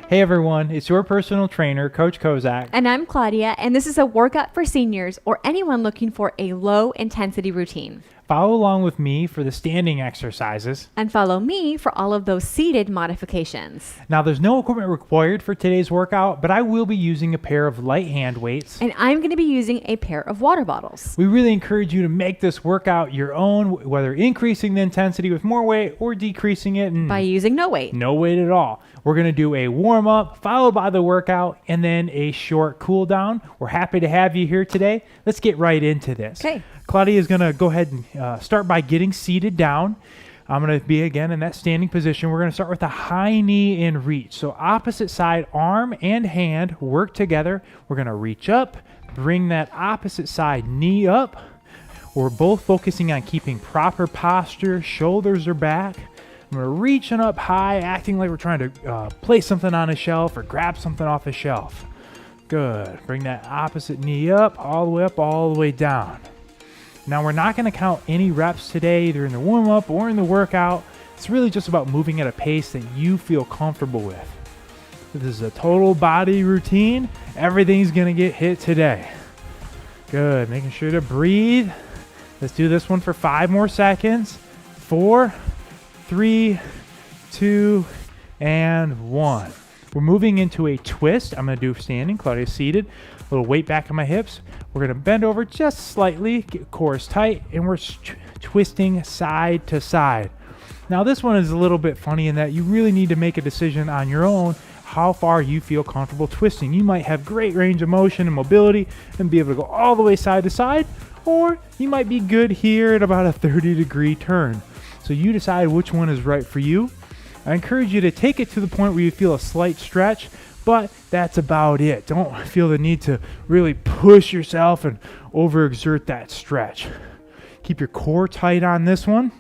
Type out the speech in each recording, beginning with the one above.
Hey everyone, it's your personal trainer, Coach Kozak. And I'm Claudia, and this is a workout for seniors or anyone looking for a low intensity routine. Follow along with me for the standing exercises. And follow me for all of those seated modifications. Now there's no equipment required for today's workout, but I will be using a pair of light hand weights. And I'm going to be using a pair of water bottles. We really encourage you to make this workout your own, whether increasing the intensity with more weight or decreasing it By using no weight. no weight at all. We're going to do a warm-up followed by the workout and then a short cool down. We're happy to have you here today. Let's get right into this. Okay. Claudia is going to go ahead and start by getting seated down. I'm going to be again in that standing position. We're going to start with a high knee in reach. So opposite side arm and hand work together. We're going to reach up, bring that opposite side knee up. We're both focusing on keeping proper posture. Shoulders are back. We're reaching up high, acting like we're trying to place something on a shelf or grab something off a shelf. Good. Bring that opposite knee up, all the way down. Now we're not going to count any reps today, either in the warm-up or in the workout. It's really just about moving at a pace that you feel comfortable with. This is a total body routine. Everything's going to get hit today. Good. Making sure to breathe. Let's do this one for 5 more seconds. 4, 3, 2, and 1. We're moving into a twist. I'm going to do standing. Claudia's seated. A little weight back in my hips. We're going to bend over just slightly, get cores tight, and we're twisting side to side. Now this one is a little bit funny in that you really need to make a decision on your own how far you feel comfortable twisting. You might have great range of motion and mobility and be able to go all the way side to side, or you might be good here at about a 30-degree turn. So you decide which one is right for you. I encourage you to take it to the point where you feel a slight stretch, but that's about it. Don't feel the need to really push yourself and overexert that stretch. Keep your core tight on this one.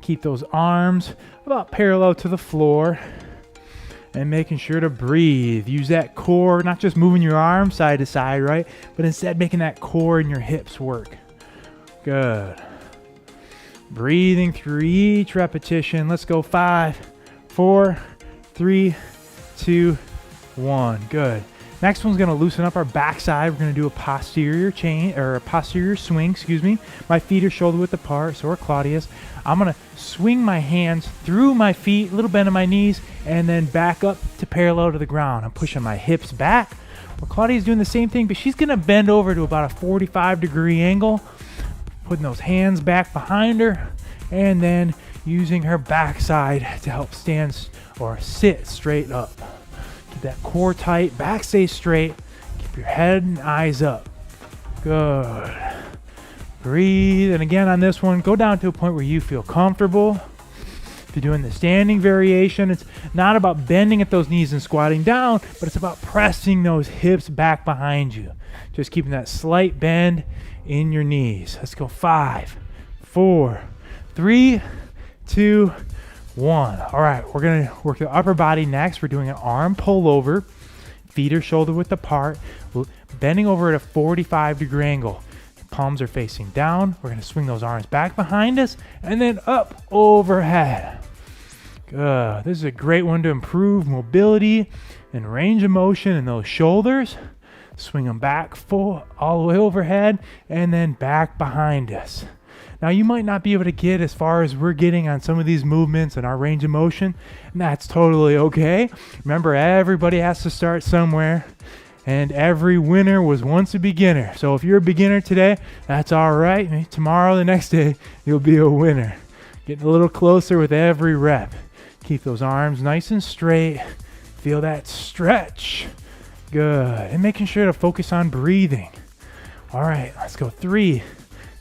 Keep those arms about parallel to the floor and making sure to breathe. Use that core, not just moving your arms side to side, right? But instead making that core and your hips work. Good. Breathing through each repetition. Let's go 5, 4, 3, 2, 1. Good. Next one's going to loosen up our backside. We're going to do a posterior chain or a posterior swing, My feet are shoulder width apart, so are Claudia's. I'm going to swing my hands through my feet, a little bend in my knees, and then back up to parallel to the ground. I'm pushing my hips back. Well, Claudia's doing the same thing, but she's going to bend over to about a 45-degree angle, putting those hands back behind her, and then using her backside to help stand or sit straight up. Keep that core tight, back stay straight. Keep your head and eyes up. Good. Breathe. And again on this one, go down to a point where you feel comfortable. If you're doing the standing variation, it's not about bending at those knees and squatting down, but it's about pressing those hips back behind you. Just keeping that slight bend in your knees. Let's go 5, 4, 3, 2, 1. All right, we're going to work the upper body next. We're doing an arm pull over. Feet are shoulder width apart. Bending over at a 45-degree angle. Palms are facing down. We're going to swing those arms back behind us and then up overhead. Good. This is a great one to improve mobility and range of motion in those shoulders. Swing them back full all the way overhead and then back behind us. Now you might not be able to get as far as we're getting on some of these movements and our range of motion, and that's totally okay. Remember, everybody has to start somewhere, and every winner was once a beginner. So if you're a beginner today, that's all right. Maybe tomorrow, the next day, you'll be a winner. Getting a little closer with every rep. Keep those arms nice and straight. Feel that stretch. Good. And making sure to focus on breathing. All right, let's go 3,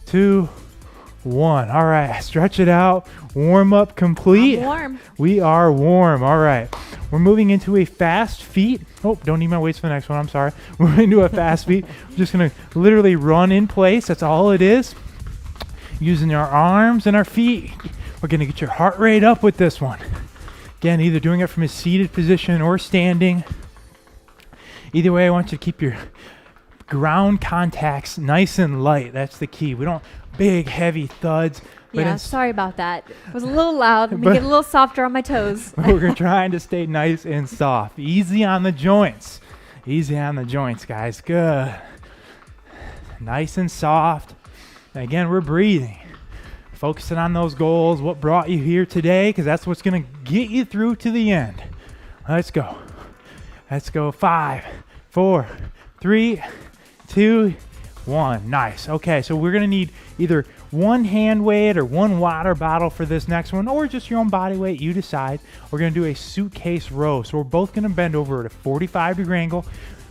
2, 1. All right, stretch it out. Warm up complete. I'm warm. We are warm. All right. We're moving into a fast feet. Oh, don't need my weights for the next one. I'm sorry. We're moving into a fast feet. We're just going to literally run in place. That's all it is. Using our arms and our feet. We're going to get your heart rate up with this one. Again, either doing it from a seated position or standing. Either way, I want you to keep your ground contacts nice and light. That's the key. We don't big, heavy thuds. But Yeah, sorry about that. It was a little loud. Let me get a little softer on my toes. we're trying to stay nice and soft. Easy on the joints. Easy on the joints, guys. Good. Nice and soft. Again, we're breathing. Focusing on those goals, what brought you here today, because that's what's going to get you through to the end. Let's go. Let's go. 5, 4, 3, 2, 1. Nice. Okay, so we're going to need either one hand weight or one water bottle for this next one, or just your own body weight. You decide. We're going to do a suitcase row. So we're both going to bend over at a 45-degree angle.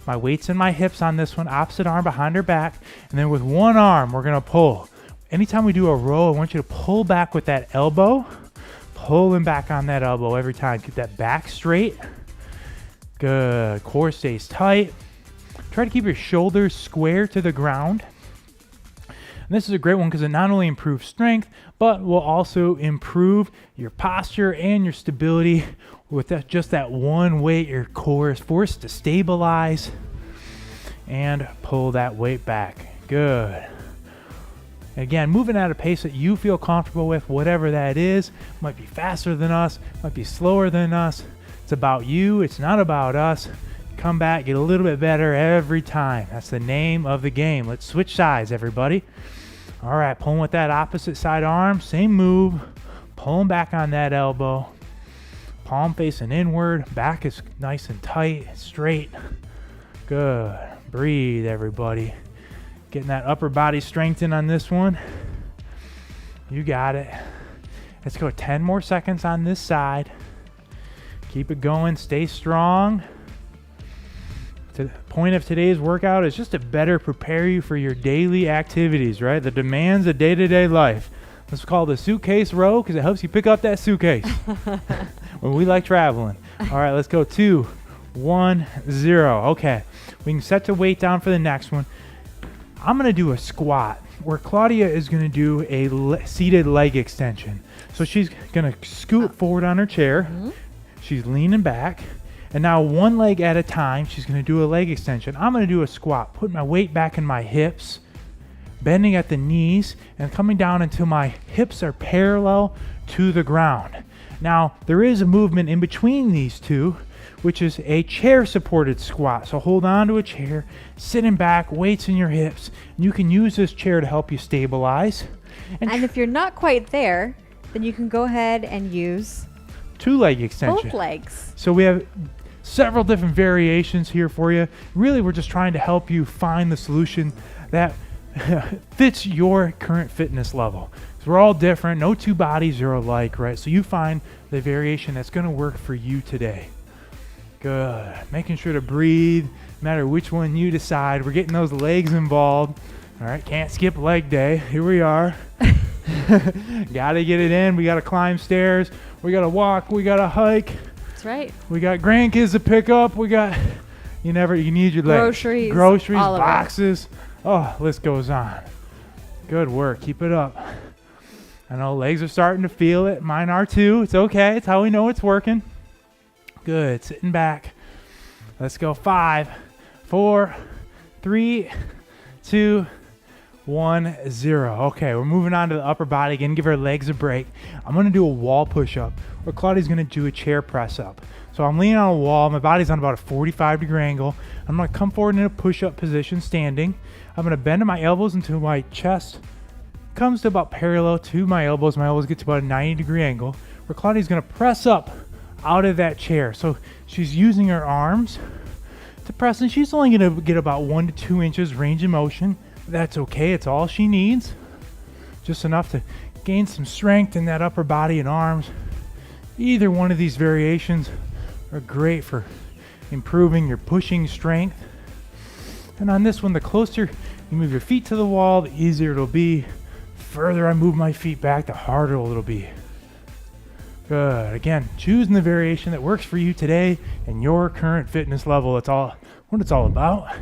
My weight's in my hips on this one, opposite arm behind our back. And then with one arm, we're going to pull. Anytime we do a row, I want you to pull back with that elbow. Pulling back on that elbow every time. Keep that back straight. Good. Core stays tight. Try to keep your shoulders square to the ground. And this is a great one because it not only improves strength, but will also improve your posture and your stability. With that, just that one weight, your core is forced to stabilize and pull that weight back. Good. Again, moving at a pace that you feel comfortable with, whatever that is. Might be faster than us, might be slower than us. It's about you, it's not about us. Come back, get a little bit better every time. That's the name of the game. Let's switch sides, everybody. All right, pulling with that opposite side arm, same move. Pulling back on that elbow. Palm facing inward, back is nice and tight, straight. Good. Breathe, everybody. Getting that upper body strength in on this one. You got it. Let's go 10 more seconds on this side. Keep it going. Stay strong. The point of today's workout is just to better prepare you for your daily activities, right? The demands of day-to-day life. This is called the suitcase row because it helps you pick up that suitcase when we like traveling. All right, let's go. 2, 1, 0. Okay, we can set the weight down for the next one. I'm going to do a squat where Claudia is going to do a seated leg extension. So she's going to scoot forward on her chair. Mm-hmm. She's leaning back. And now one leg at a time, she's going to do a leg extension. I'm going to do a squat, put my weight back in my hips, bending at the knees, and coming down until my hips are parallel to the ground. Now, there is a movement in between these two, which is a chair-supported squat. So hold on to a chair, sitting back, weights in your hips. And you can use this chair to help you stabilize. And if you're not quite there, then you can go ahead and use two-leg extension. Both legs. So we have several different variations here for you. Really, we're just trying to help you find the solution that fits your current fitness level. So we're all different. No two bodies are alike, right? So you find the variation that's going to work for you today. Good. Making sure to breathe, no matter which one you decide. We're getting those legs involved. All right, can't skip leg day. Here we are. Got to get it in. We got to climb stairs. We got to walk. We got to hike. That's right. We got grandkids to pick up. We got, you need your legs. Groceries, boxes. Oh, list goes on. Good work. Keep it up. I know legs are starting to feel it. Mine are too. It's okay. It's how we know it's working. Good. Sitting back. Let's go. 5, 4, 3, 2, 1, 0. Okay, we're moving on to the upper body again. Give our legs a break. I'm going to do a wall push-up, or Claudia's going to do a chair press-up. So I'm leaning on a wall. My body's on about a 45-degree angle. I'm going to come forward in a push-up position, standing. I'm going to bend my elbows until my chest comes to about parallel to my elbows. My elbows get to about a 90-degree angle, where Claudia's going to press up out of that chair. So she's using her arms to press, and she's only going to get about 1 to 2 inches range of motion. That's okay. It's all she needs. Just enough to gain some strength in that upper body and arms. Either one of these variations are great for improving your pushing strength. And on this one, the closer you move your feet to the wall, the easier it'll be. The further I move my feet back, the harder it'll be. Good. Again, choosing the variation that works for you today and your current fitness level. That's all what it's all about.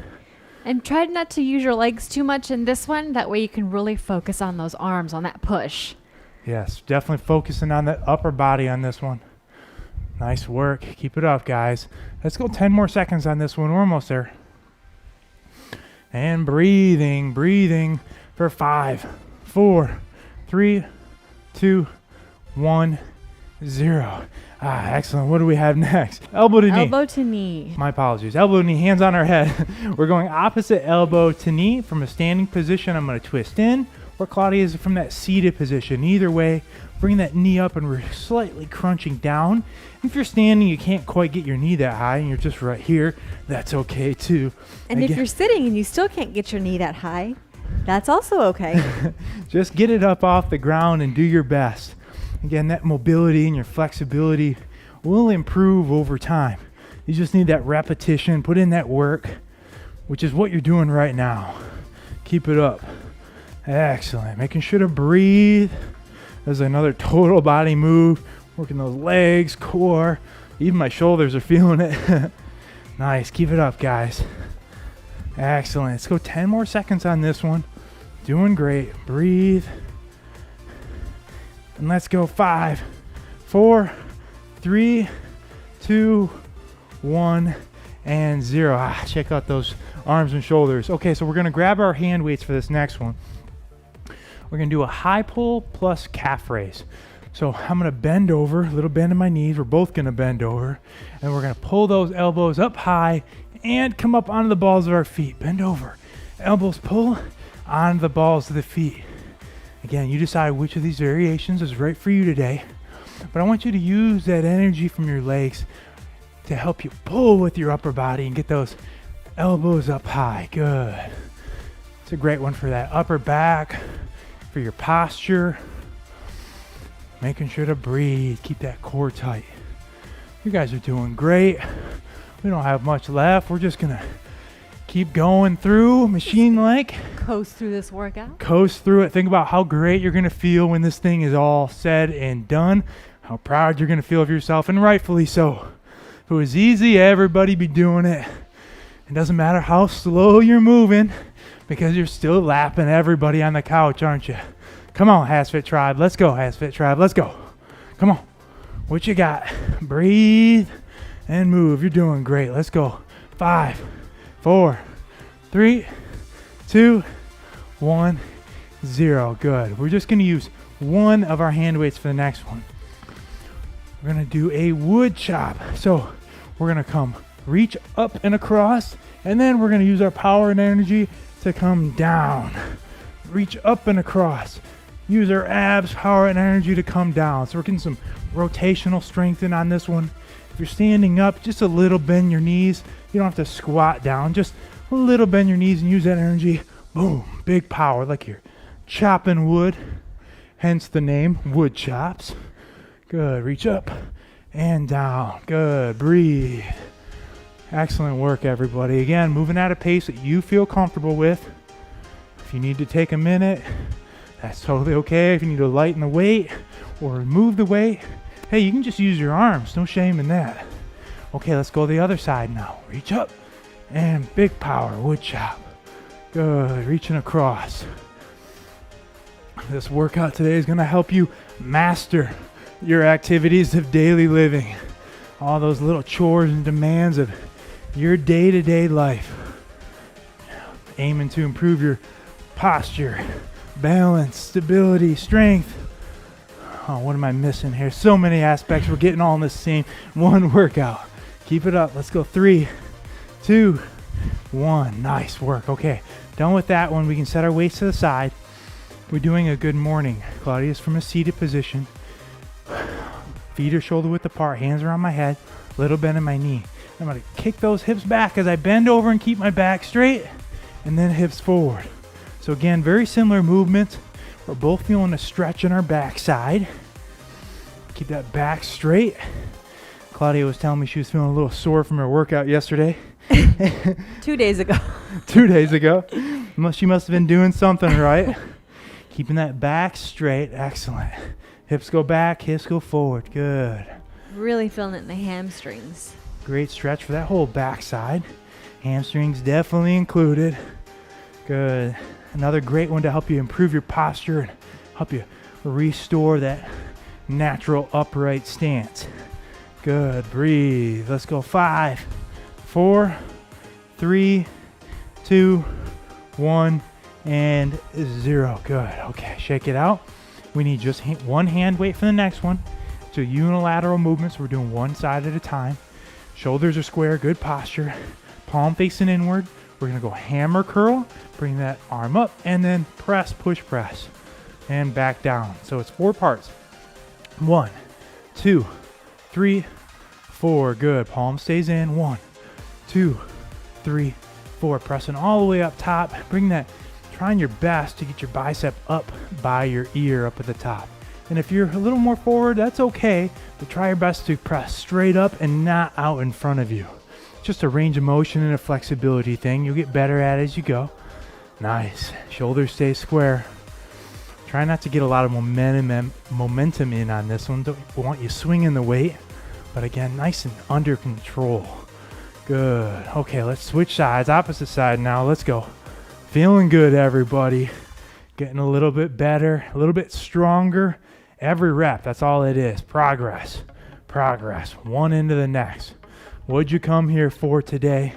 And try not to use your legs too much in this one. That way you can really focus on those arms, on that push. Yes, definitely focusing on that upper body on this one. Nice work. Keep it up, guys. Let's go 10 more seconds on this one. We're almost there. And breathing for 5, 4, 3, 2, 1, 0. Excellent. What do we have next? Elbow to knee. Elbow to knee. My apologies. Elbow to knee, hands on our head. We're going opposite elbow to knee from a standing position. I'm going to twist in, or Claudia is from that seated position. Either way, bring that knee up and we're slightly crunching down. If you're standing, you can't quite get your knee that high and you're just right here, that's okay too. And if you're sitting and you still can't get your knee that high, that's also okay. Just get it up off the ground and do your best. Again, that mobility and your flexibility will improve over time. You just need that repetition, put in that work, which is what you're doing right now. Keep it up. Excellent. Making sure to breathe. There's another total body move. Working those legs, core. Even my shoulders are feeling it. Nice. Keep it up, guys. Excellent. Let's go 10 more seconds on this one. Doing great. Breathe. And let's go 5, 4, 3, 2, 1, and 0. Check out those arms and shoulders. Okay, so we're going to grab our hand weights for this next one. We're going to do a high pull plus calf raise. So I'm going to bend over, a little bend in my knees. We're both going to bend over. And we're going to pull those elbows up high and come up onto the balls of our feet. Bend over. Elbows pull onto the balls of the feet. Again, you decide which of these variations is right for you today. But I want you to use that energy from your legs to help you pull with your upper body and get those elbows up high. Good. It's a great one for that upper back, for your posture. Making sure to breathe. Keep that core tight. You guys are doing great. We don't have much left. We're just going to keep going through machine-like. Coast through this workout. Coast through it. Think about how great you're going to feel when this thing is all said and done. How proud you're going to feel of yourself, and rightfully so. If it was easy, everybody be doing it. It doesn't matter how slow you're moving because you're still lapping everybody on the couch, aren't you? Come on, HasFit Tribe. Let's go, HasFit Tribe. Let's go. Come on. What you got? Breathe and move. You're doing great. Let's go. 5, 4, 3, 2, 1, 0. Good. We're just going to use one of our hand weights for the next one. We're going to do a wood chop. So we're going to come reach up and across, and then we're going to use our power and energy to come down. Reach up and across. Use our abs, power, and energy to come down. So we're getting some rotational strength in on this one. If you're standing up, just a little bend your knees. You don't have to squat down. Just a little bend your knees and use that energy. Boom. Big power, like you're chopping wood. Hence the name, wood chops. Good. Reach up and down. Good. Breathe. Excellent work, everybody. Again, moving at a pace that you feel comfortable with. If you need to take a minute, that's totally okay. If you need to lighten the weight or remove the weight, hey, you can just use your arms. No shame in that. Okay, let's go the other side now. Reach up and big power, wood chop. Good, reaching across. This workout today is going to help you master your activities of daily living. All those little chores and demands of your day-to-day life. Aiming to improve your posture, balance, stability, strength. Oh, what am I missing here? So many aspects. We're getting all in the same one workout. Keep it up. Let's go. 3, 2, 1. Nice work. Okay, done with that one. We can set our weights to the side. We're doing a good morning. Claudia's from a seated position. Feet are shoulder width apart. Hands are on my head. Little bend in my knee. I'm going to kick those hips back as I bend over and keep my back straight. And then hips forward. So again, very similar movements. We're both feeling a stretch in our backside. Keep that back straight. Claudia was telling me she was feeling a little sore from her workout yesterday. 2 days ago. 2 days ago. She must have been doing something right. Keeping that back straight. Excellent. Hips go back, hips go forward. Good. Really feeling it in the hamstrings. Great stretch for that whole backside. Hamstrings definitely included. Good. Another great one to help you improve your posture and help you restore that natural upright stance. Good. Breathe. Let's go. 5, 4, 3, 2, 1, and 0. Good. Okay. Shake it out. We need just one hand weight for the next one. So unilateral movements. We're doing one side at a time. Shoulders are square, good posture. Palm facing inward. We're going to go hammer curl, bring that arm up, and then press, push, press, and back down. So it's 4 parts. 1, 2, 3, 4. Good. Palm stays in. 1, 2, 3, 4. Pressing all the way up top. Bring that, trying your best to get your bicep up by your ear up at the top. And if you're a little more forward, that's okay, but try your best to press straight up and not out in front of you. Just a range of motion and a flexibility thing. You'll get better at it as you go. Nice. Shoulders stay square. Try not to get a lot of momentum in on this one. Don't want you swinging the weight, but again, nice and under control. Good. Okay, let's switch sides. Opposite side now. Let's go. Feeling good, everybody. Getting a little bit better, a little bit stronger. Every rep, that's all it is. Progress. Progress. One into the next. What'd you come here for today?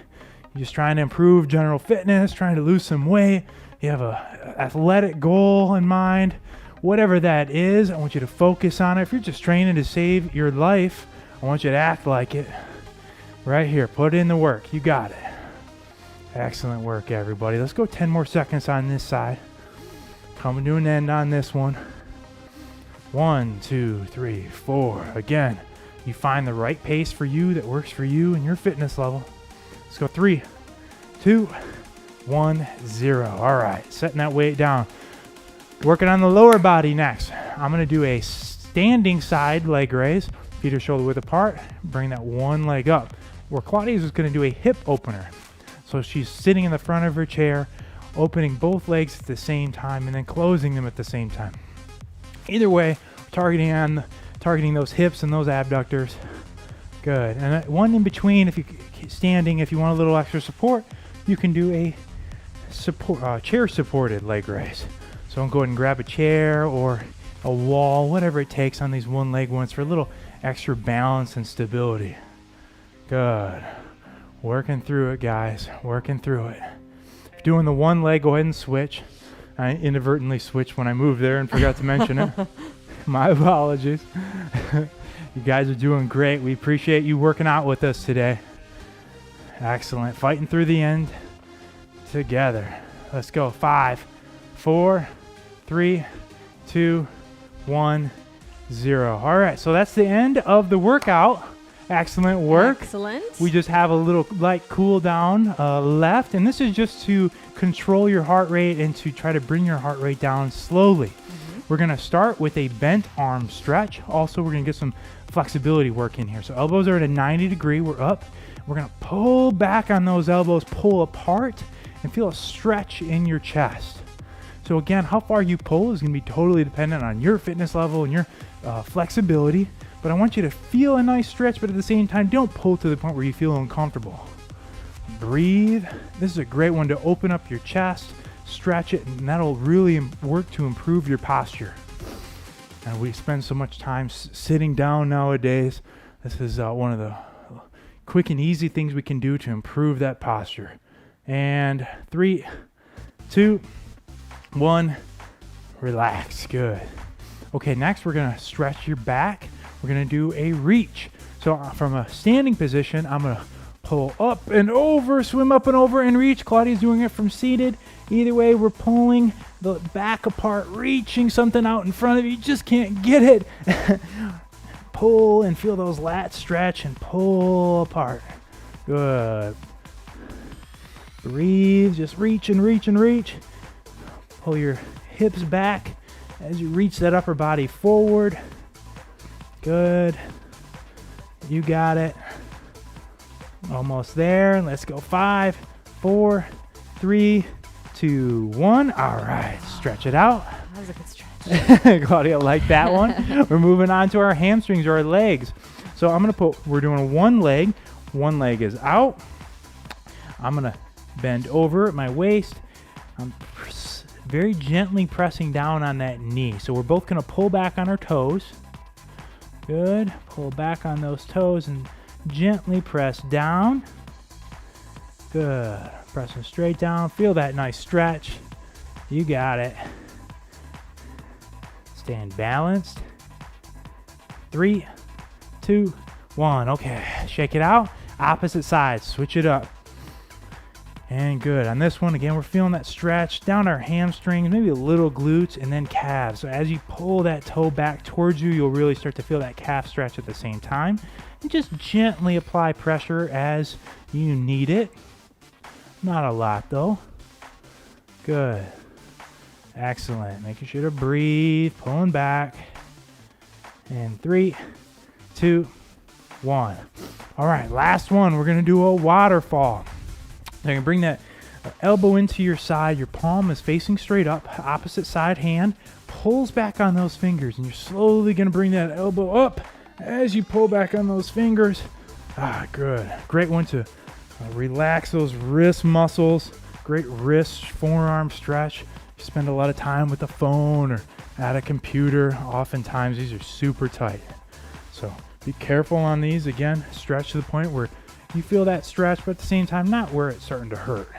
You're just trying to improve general fitness, trying to lose some weight. You have a athletic goal in mind. Whatever that is, I want you to focus on it. If you're just training to save your life, I want you to act like it. Right here, put in the work. You got it. Excellent work, everybody. Let's go 10 more seconds on this side. Coming to an end on this one. 1, 2, 3, 4. Again, you find the right pace for you that works for you and your fitness level. Let's go 3, 2, 1, 0. All right, setting that weight down. Working on the lower body next. I'm going to do a standing side leg raise. Feet are shoulder width apart. Bring that one leg up. Where Claudia's is going to do a hip opener. So she's sitting in the front of her chair, opening both legs at the same time and then closing them at the same time. Either way, targeting those hips and those abductors. Good. And one in between, if you're standing, if you want a little extra support, you can do a chair supported leg raise. So go ahead and grab a chair or a wall, whatever it takes on these one leg ones for a little extra balance and stability. Good. Working through it, guys. Working through it. If you're doing the one leg, go ahead and switch. I inadvertently switched when I moved there and forgot to mention it. My apologies. You guys are doing great. We appreciate you working out with us today. Excellent. Fighting through the end together. Let's go. 5, 4, 3, 2, 1, 0. All right. So that's the end of the workout. Excellent work. Excellent. We just have a little light cool down left, and this is just to control your heart rate and to try to bring your heart rate down slowly. Mm-hmm. We're going to start with a bent arm stretch. Also, we're going to get some flexibility work in here. So elbows are at a 90 degree. We're up. We're going to pull back on those elbows, pull apart, and feel a stretch in your chest. So again, how far you pull is going to be totally dependent on your fitness level and your flexibility. But I want you to feel a nice stretch, but at the same time, don't pull to the point where you feel uncomfortable. Breathe. This is a great one to open up your chest, stretch it, and that'll really work to improve your posture. And we spend so much time sitting down nowadays. This is one of the quick and easy things we can do to improve that posture. And 3, 2, 1, relax. Good. Okay, next we're going to stretch your back. We're going to do a reach. So from a standing position, I'm going to pull up and over, swim up and over and reach. Claudia's doing it from seated. Either way, we're pulling the back apart, reaching something out in front of you. You just can't get it. Pull and feel those lats stretch and pull apart. Good. Breathe, just reach and reach and reach. Pull your hips back as you reach that upper body forward. Good. You got it. Almost there. Let's go. 5, 4, 3, 2, 1. All right. Stretch it out. That was a good stretch. Claudia liked that one. We're moving on to our hamstrings or our legs. So we're doing one leg. One leg is out. I'm going to bend over at my waist. I'm very gently pressing down on that knee. So we're both going to pull back on our toes. Good. Pull back on those toes and gently press down. Good. Pressing straight down. Feel that nice stretch. You got it. Stand balanced. 3, 2, 1. Okay, shake it out. Opposite side, switch it up. And good. On this one, again, we're feeling that stretch down our hamstrings, maybe a little glutes, and then calves. So as you pull that toe back towards you, you'll really start to feel that calf stretch at the same time. And just gently apply pressure as you need it. Not a lot, though. Good. Excellent. Making sure to breathe, pulling back. And 3, 2, 1. All right, last one. We're going to do a waterfall. Now you can bring that elbow into your side. Your palm is facing straight up. Opposite side hand pulls back on those fingers. And you're slowly going to bring that elbow up as you pull back on those fingers. Good. Great one to relax those wrist muscles. Great wrist, forearm stretch. You spend a lot of time with the phone or at a computer. Oftentimes these are super tight. So be careful on these. Again, stretch to the point where you feel that stretch, but at the same time, not where it's starting to hurt.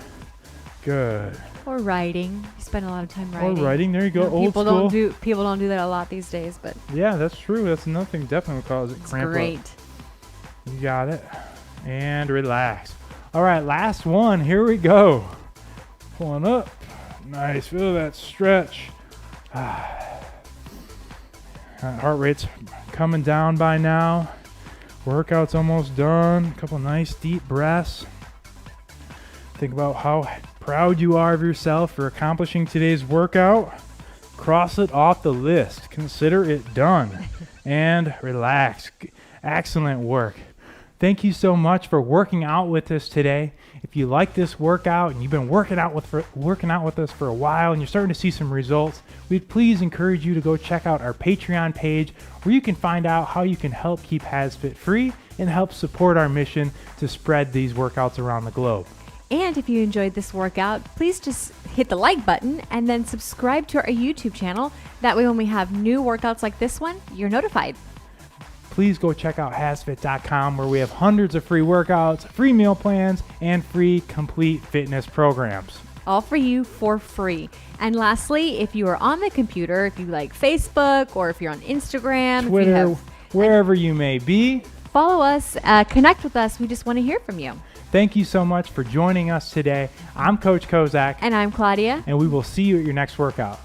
Good. Or writing. You spend a lot of time writing. Or writing. There you go. Old people school. People don't do that a lot these days, but Yeah, that's true. That's another thing. Definitely cause it it's cramp great. up. You got it. And relax. All right, last one. Here we go. Pulling up. Nice. Feel that stretch. Heart rate's coming down by now. Workout's almost done. A couple nice deep breaths. Think about how proud you are of yourself for accomplishing today's workout. Cross it off the list. Consider it done. And relax. Excellent work. Thank you so much for working out with us today. If you like this workout and you've been working out with us for a while and you're starting to see some results, we'd please encourage you to go check out our Patreon page where you can find out how you can help keep HasFit free and help support our mission to spread these workouts around the globe. And if you enjoyed this workout, please just hit the like button and then subscribe to our YouTube channel. That way when we have new workouts like this one, you're notified. Please go check out hasfit.com where we have hundreds of free workouts, free meal plans, and free complete fitness programs. All for you for free. And lastly, if you are on the computer, if you like Facebook or if you're on Instagram, Twitter, if you wherever you may be, follow us, connect with us. We just want to hear from you. thank you so much for joining us today. I'm Coach Kozak, And I'm Claudia. and we will see you at your next workout.